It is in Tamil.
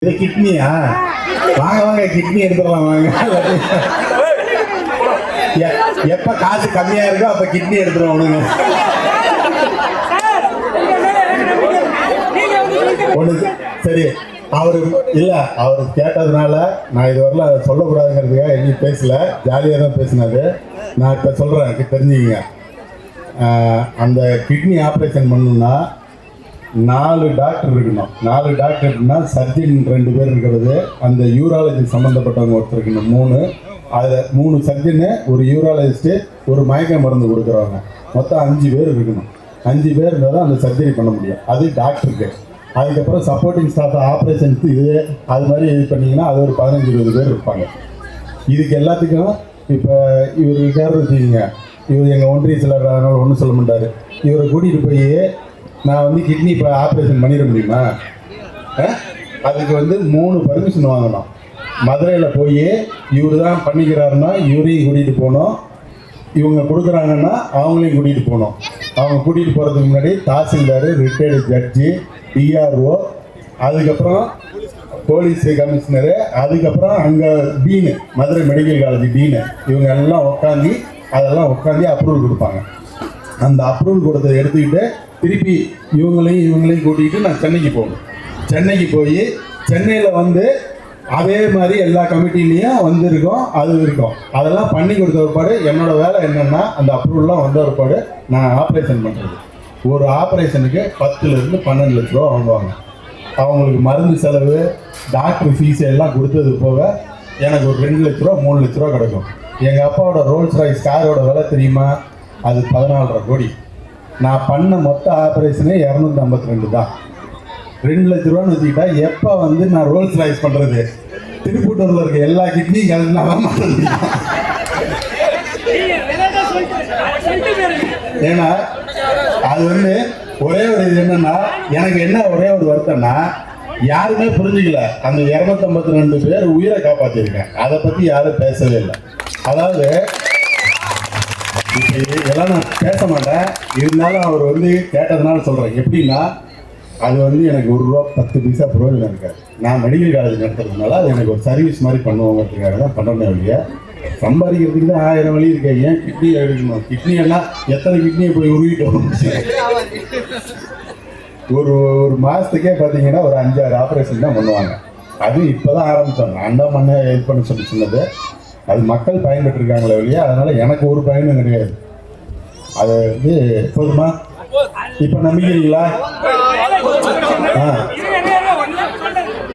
இது கிட்னியா? வாங்க வாங்க கிட்னி எடுத்துடலாம் வாங்க. எப்ப காசு கம்மியா இருக்கோ அப்ப கிட்னி எடுத்துருவோம். ஒண்ணு சரி, அவரு இல்ல அவரு கேட்டதுனால நான் இது வரல சொல்லக்கூடாதுங்கிறதுக்காக எங்கேயும் பேசல, ஜாலியாக தான் பேசினாரு. நான் இப்ப சொல்றேன் தெரிஞ்சுக்கங்க. அந்த கிட்னி ஆப்ரேஷன் பண்ணணும்னா 4 டாக்டர் இருக்கணும். 4 டாக்டர்னா சர்ஜன் 2 பேர் இருக்கிறது, அந்த யூராலஜி சம்மந்தப்பட்டவங்க ஒருத்தர் இருக்கணும் 3. அதில் 3 சர்ஜனு, ஒரு யூராலஜிஸ்ட்டு, ஒரு மயக்க மருந்து கொடுக்குறவங்க, மொத்தம் 5 பேர் இருக்கணும். 5 பேர் இருந்தால் தான் அந்த சர்ஜரி பண்ண முடியும். அது டாக்டருக்கு. அதுக்கப்புறம் சப்போர்ட்டிங் ஸ்டாஃப் ஆப்ரேஷனுக்கு இது அது மாதிரி இது பண்ணிங்கன்னா அது ஒரு 15-20 பேர் இருப்பாங்க. இதுக்கு எல்லாத்துக்கும் இப்போ இவர் இருக்காரு வச்சுக்கிங்க, இவர் எங்கள் ஒன்றிய சிலர் அதனால் ஒன்றும் சொல்ல மாட்டார். இவரை கூட்டிகிட்டு போய் நான் வந்து கிட்னி இப்போ ஆப்ரேஷன் பண்ணிட முடியுமா? அதுக்கு வந்து 3 பர்மிஷன் வாங்கணும். மதுரையில் போய் இவர் தான் பண்ணிக்கிறாருன்னா இவரையும் கூட்டிகிட்டு போகணும், இவங்க கொடுக்குறாங்கன்னா அவங்களையும் கூட்டிகிட்டு போகணும். அவங்க கூட்டிகிட்டு போகிறதுக்கு முன்னாடி தாசில்தார், ரிட்டையர்டு ஜட்ஜி, டிஆர்ஓ, அதுக்கப்புறம் போலீஸ் கமிஷனரு, அதுக்கப்புறம் அங்கே டீனு, மதுரை மெடிக்கல் காலேஜ் டீனு, இவங்க எல்லாம் உட்காந்து அப்ரூவல் கொடுப்பாங்க. அந்த அப்ரூவல் கொடுத்ததை எடுத்துக்கிட்டு திருப்பி இவங்களையும் கூட்டிகிட்டு நான் சென்னைக்கு போகணும். சென்னைக்கு போய் சென்னையில் வந்து அதே மாதிரி எல்லா கமிட்டிலையும் வந்திருக்கோம், அது இருக்கும். அதெல்லாம் பண்ணி கொடுத்த ஒருபாடு என்னோட வேலை என்னென்னா அந்த அப்ரூவல்லாம் வந்த ஒருபாடு நான் ஆப்ரேஷன் பண்ணுறது. ஒரு ஆப்ரேஷனுக்கு 10 to 12 லட்ச ரூபா வாங்குவாங்க. அவங்களுக்கு மருந்து செலவு, டாக்டர் ஃபீஸ் எல்லாம் கொடுத்தது போக எனக்கு ஒரு 2 லட்ச ரூபா 3 லட்ச ரூபா கிடைக்கும். எங்கள் அப்பாவோட ரோல்ஸ் ராய்ஸ் காரோட விலை தெரியுமா? அது 14.5 கோடி. நான் பண்ண மொத்த ஆப்ரேஷனே 252 தான். 2 லட்ச ரூபான்னு வச்சுக்கிட்டா எப்போ வந்து நான் ரோல்ஸ் ராய்ஸ் பண்ணுறது? திருப்பூட்டூரில் இருக்க எல்லா கிட்னியும் கலந்து வர மாட்டேன். ஏன்னா அது வந்து ஒரே ஒரு இது என்னன்னா, எனக்கு என்ன ஒரே ஒரு வருத்தம்னா யாருமே புரிஞ்சுக்கல. அந்த 252 பேர் உயிரை காப்பாற்றிருக்கேன், அதை பற்றி யாரும் பேசவே இல்லை. அதாவது இதெல்லாம் நான் பேச மாட்டேன், இருந்தாலும் அவர் வந்து கேட்டதுனால சொல்கிறேன். எப்படின்னா அது வந்து எனக்கு 1 ரூபா 10 பைசா பிரயோஜனம் இருக்காது. நான் மெடிக்கல் காலேஜ் நடத்துறதுனால அது எனக்கு ஒரு சர்வீஸ் மாதிரி பண்ணுவோங்கிறதுக்காக தான் பண்ணணும். வழியா சம்பாதிக்கிறதுக்கு தான் 1000 வழி இருக்கு. ஏன் கிட்னி எடுக்கணும்? கிட்னி எல்லாம் எத்தனை கிட்னியை போய் உருவிட்டு ஒரு மாதத்துக்கே பார்த்தீங்கன்னா ஒரு 5-6 ஆப்ரேஷன் தான் பண்ணுவாங்க. அது இப்போ தான் ஆரம்பித்தோம். நான் தான் பண்ண ஹெல்ப் பண்ண சொன்னது. அது மக்கள் பயன்பெற்று இருக்காங்களே வழியா, அதனால எனக்கு ஒரு பயனும் கிடையாது. அது வந்து போதுமா? இப்போ நம்பிக்கிறீங்களா?